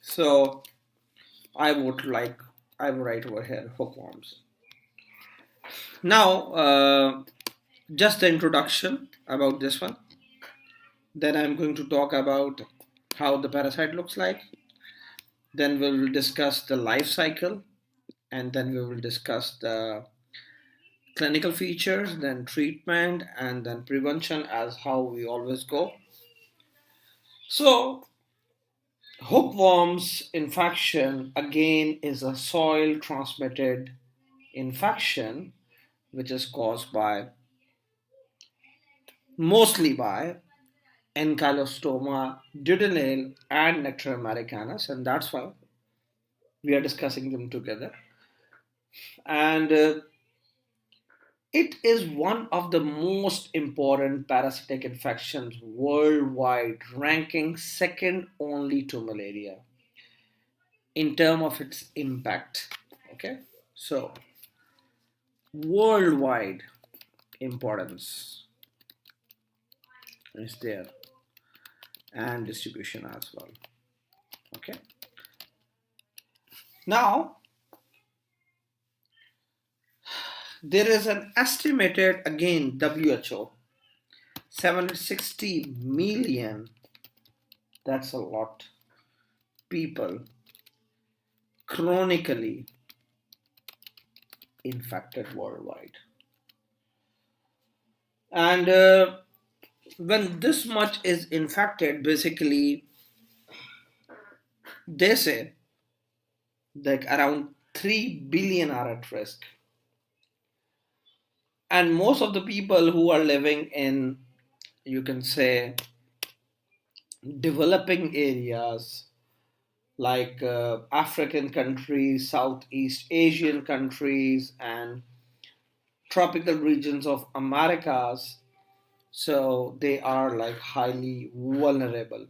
So I would like I will write over here hookworms. Now, just the introduction about this one. Then I'm going to talk about how the parasite looks like. Then we will discuss the life cycle, and then we will discuss the clinical features, then treatment, and then prevention as how we always go. So, hookworms infection again is a soil transmitted infection which is caused by mostly by Ankylostoma, duodenal, and Nectar americanus, and that's why we are discussing them together. And it is one of the most important parasitic infections worldwide, ranking second only to malaria in terms of its impact. Okay, so worldwide importance is there and distribution as well. Okay, now there is an estimated again WHO 760 million, that's a lot, people chronically infected worldwide. And when this much is infected, basically they say like around 3 billion are at risk. And most of the people who are living in, you can say, developing areas like African countries, Southeast Asian countries, and tropical regions of Americas, so they are like highly vulnerable.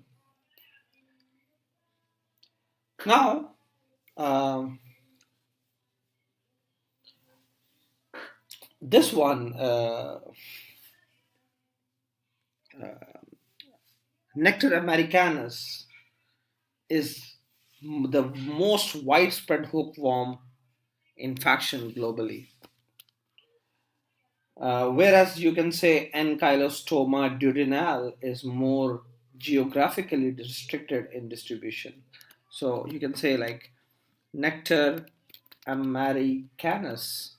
Now, um, this one, Nectar americanus, is the most widespread hookworm infection globally. Whereas you can say Ankylostoma duodenal is more geographically restricted in distribution. So you can say like Nectar americanus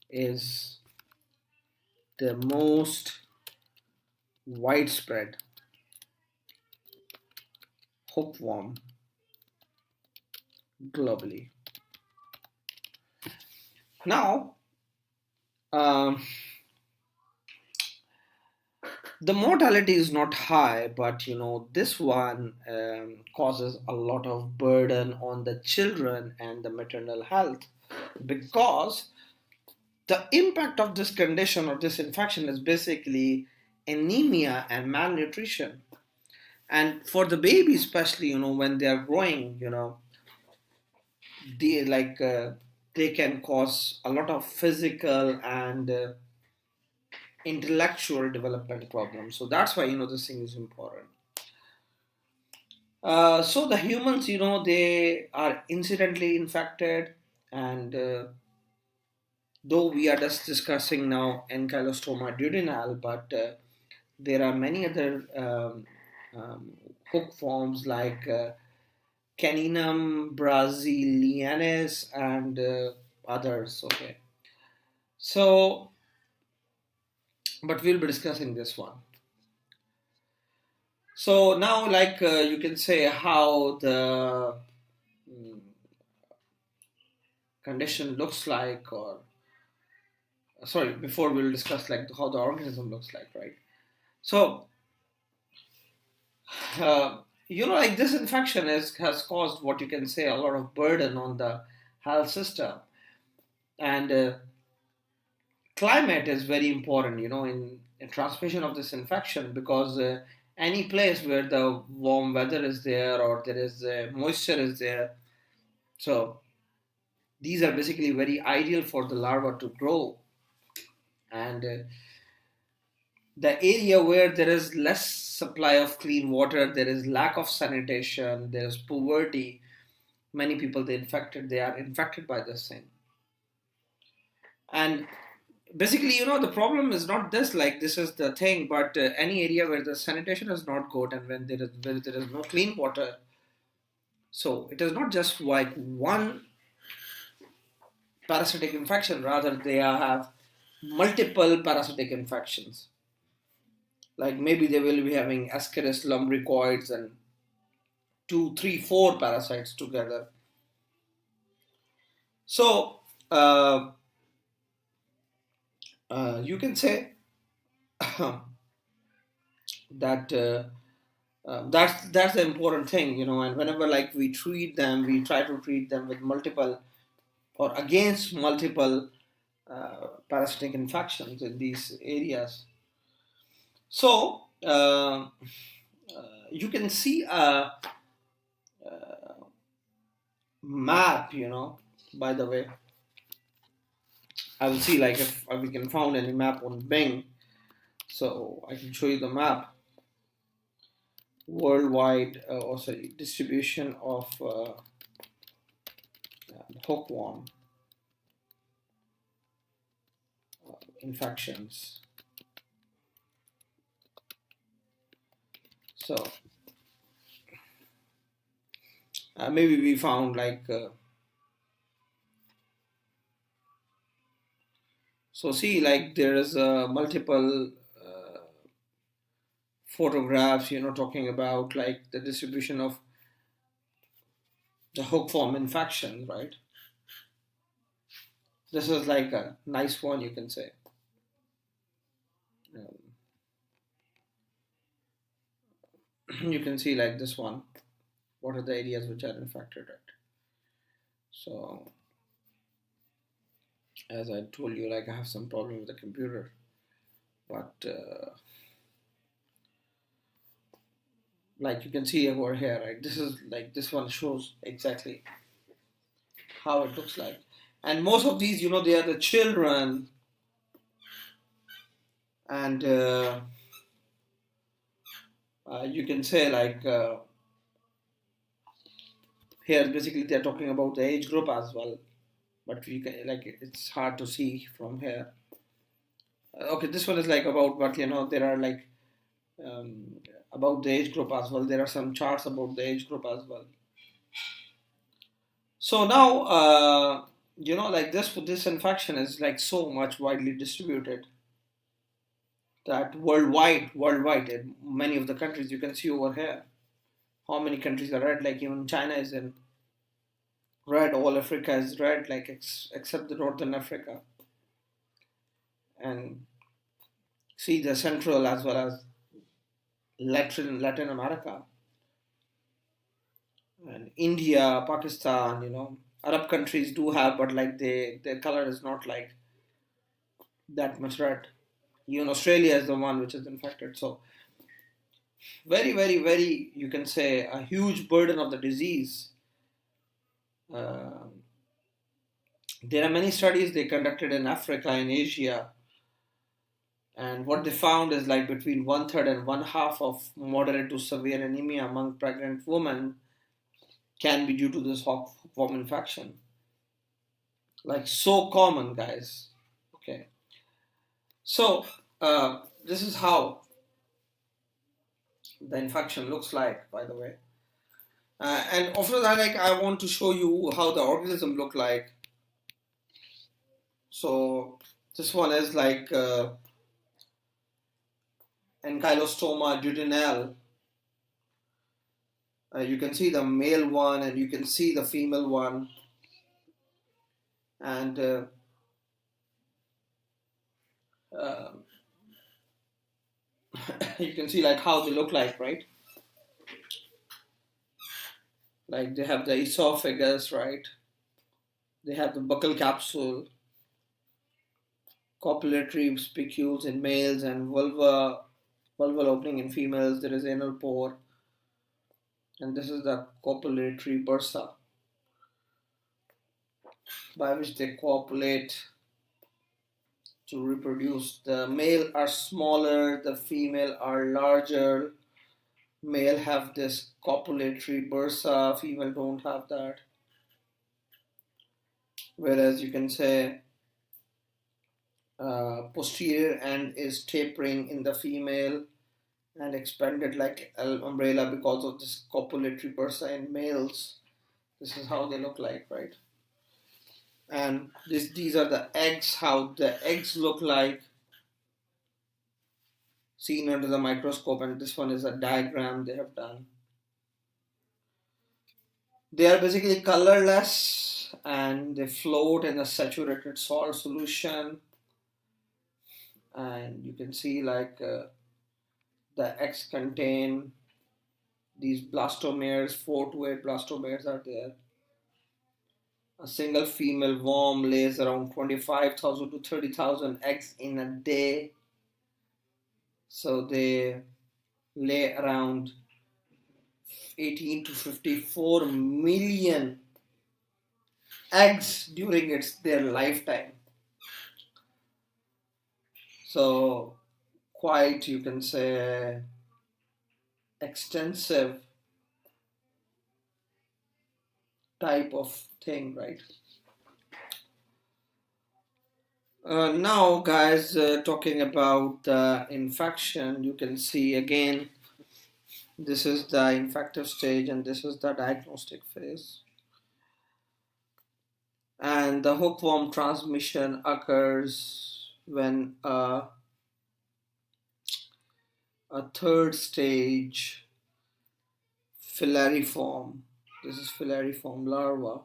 is the most widespread hookworm globally. Now, um, the mortality is not high, but this one causes a lot of burden on the children and the maternal health because the impact of this condition or this infection is basically anemia and malnutrition. And for the baby, especially, when they are growing, they they can cause a lot of physical and intellectual development problems. So that's why this thing is important. So the humans, they are incidentally infected, and though we are just discussing now Ankylostoma duodenal, but there are many other um, hook forms like Caninum brasiliensis and others. Okay, so but we'll be discussing this one. So now, like you can say how the mm, condition looks like, or sorry, before we'll discuss like how the organism looks like, right? So, uh, like this infection has caused what you can say a lot of burden on the health system, and climate is very important, in transmission of this infection because any place where the warm weather is there or there is moisture is there, so these are basically very ideal for the larva to grow. And the area where there is less supply of clean water, there is lack of sanitation, there is poverty. Many people they are infected by this thing. And basically, the problem is not this, like this is the thing, but any area where the sanitation is not good and when there is no clean water, so it is not just like one parasitic infection, rather they have multiple parasitic infections. Like maybe they will be having Ascaris lumbricoids and two, three, four parasites together. So you can say that that's the important thing, and whenever like we treat them, we try to treat them with multiple or against multiple parasitic infections in these areas. So you can see a map, by the way. I will see like if we can find any map on Bing, so I can show you the map worldwide, or sorry, distribution of hookworm infections. So maybe we found like so see like there is multiple photographs, talking about like the distribution of the hookworm infection, right? This is like a nice one, you can say. Um, you can see like this one. What are the areas which are infected, right? So as I told you, like I have some problem with the computer, but like you can see over here, right? This is like this one shows exactly how it looks like, and most of these, they are the children, and you can say like here basically they're talking about the age group as well, but we can like it's hard to see from here. Okay, this one is like about, but there are like um, about the age group as well. There are some charts about the age group as well. So now, like this infection is like so much widely distributed that worldwide, in many of the countries you can see over here, how many countries are red. Like even China is in red, all Africa is red, like except the northern Africa, and see the central as well as Latin America and India, Pakistan. Arab countries do have, but like their color is not like that much red. Even Australia is the one which is infected. So very, very, very, you can say a huge burden of the disease. Uh, there are many studies they conducted in Africa and Asia, and what they found is like between one third and one half of moderate to severe anemia among pregnant women can be due to this hookworm infection. Like so common, guys. Okay, so this is how the infection looks like, by the way. And after that, like I want to show you how the organism look like. So this one is like Ankylostoma duodenal. You can see the male one and you can see the female one, and uh, you can see like how they look like, right? Like they have the esophagus, right? They have the buccal capsule, copulatory spicules in males, and vulval opening in females. There is anal pore, and this is the copulatory bursa by which they copulate to reproduce. The male are smaller, the female are larger. Male have this copulatory bursa, female don't have that. Whereas you can say posterior end is tapering in the female and expanded like an umbrella because of this copulatory bursa in males. This is how they look like, right? And these are the eggs, how the eggs look like seen under the microscope, and this one is a diagram they have done. They are basically colorless and they float in a saturated salt solution, and you can see like the eggs contain these blastomeres, 4 to 8 blastomeres are there. A single female worm lays around 25,000 to 30,000 eggs in a day. So they lay around 18 to 54 million eggs during their lifetime. So quite, you can say, extensive type of thing, right? Now, guys, talking about the infection, you can see again, this is the infective stage and this is the diagnostic phase. And the hookworm transmission occurs when a third stage filariform, this is filariform larva,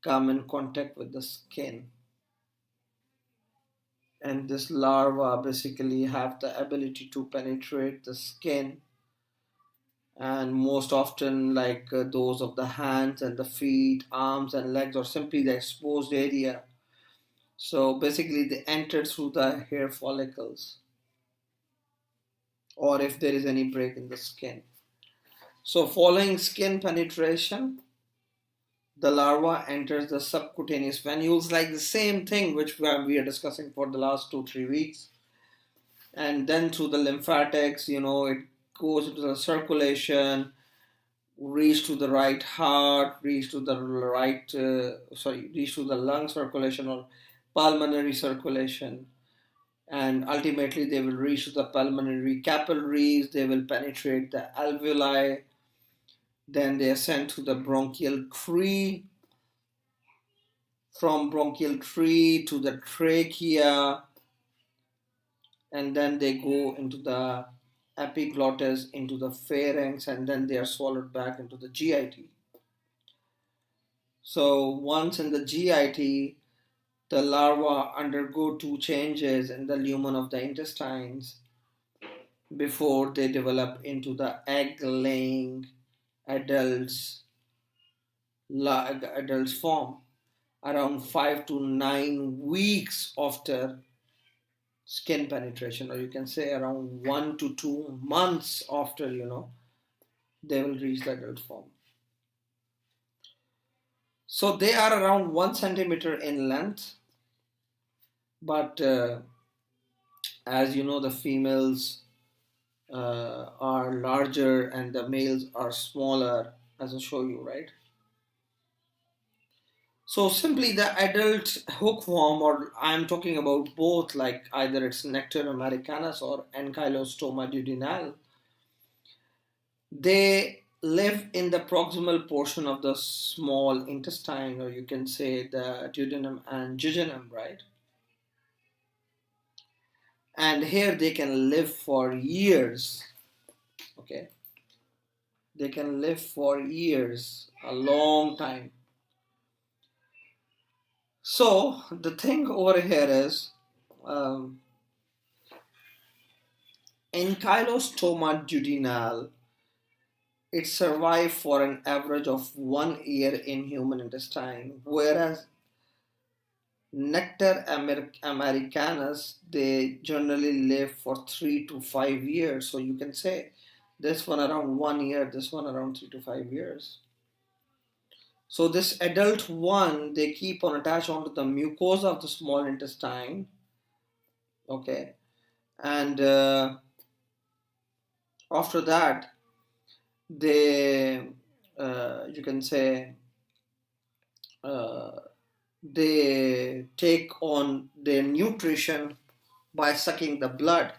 come in contact with the skin. And this larva basically have the ability to penetrate the skin, and most often like those of the hands and the feet, arms and legs, or simply the exposed area. So basically they enter through the hair follicles, or if there is any break in the skin. So following skin penetration, the larva enters the subcutaneous venules, like the same thing which we are discussing for the last 2-3 weeks. And then through the lymphatics, it goes into the circulation, reach to the right heart, reach to the reach to the lung circulation or pulmonary circulation, and ultimately they will reach to the pulmonary capillaries. They will penetrate the alveoli, then they ascend to the bronchial tree, from bronchial tree to the trachea, and then they go into the epiglottis, into the pharynx, and then they are swallowed back into the GIT. So once in the GIT, the larvae undergo 2 changes in the lumen of the intestines before they develop into the egg-laying adults form around 5 to 9 weeks after skin penetration, or you can say around 1 to 2 months after they will reach the adult form. So they are around 1 centimeter in length, but as you know, the females are larger and the males are smaller, as I show you, right? So simply the adult hookworm, or I'm talking about both, like either it's Nectar americanus or Ankylostoma duodenal, they live in the proximal portion of the small intestine, or you can say the duodenum and jejunum, right? And here they can live for years. Okay, they can live for years, a long time. So the thing over here is Ankylostoma duodenal, it survives for an average of 1 year in human intestine, whereas Nectar americanus, they generally live for 3 to 5 years. So you can say this one around 1 year, this one around 3 to 5 years. So this adult one, they keep on attached onto the mucosa of the small intestine, Okay, and after that they you can say uh, they take on their nutrition by sucking the blood,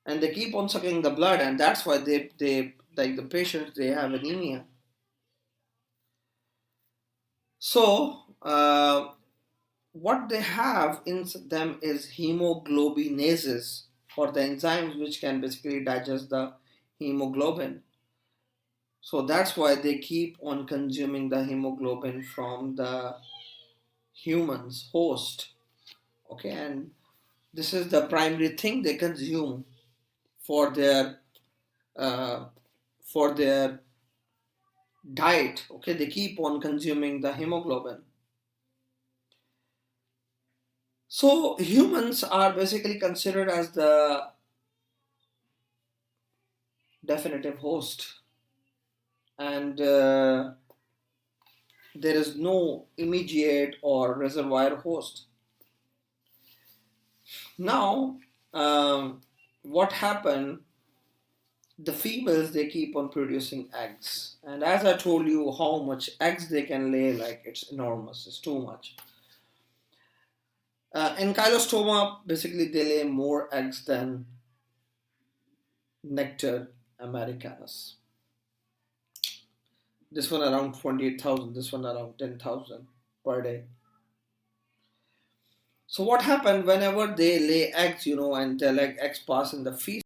and they keep on sucking the blood, and that's why they like the patients, they have anemia. So what they have in them is hemoglobinases, or the enzymes which can basically digest the hemoglobin. So that's why they keep on consuming the hemoglobin from the humans host. Okay, and this is the primary thing they consume for their uh, for their diet. Okay, they keep on consuming the hemoglobin. So humans are basically considered as the definitive host, and there is no immediate or reservoir host. Now, what happened, the females, they keep on producing eggs, and as I told you how much eggs they can lay, like it's enormous, it's too much. Ankylostoma, basically they lay more eggs than nectar americanus. This one around 28,000, this one around 10,000 per day. So what happened, whenever they lay eggs, and the like eggs pass in the feces,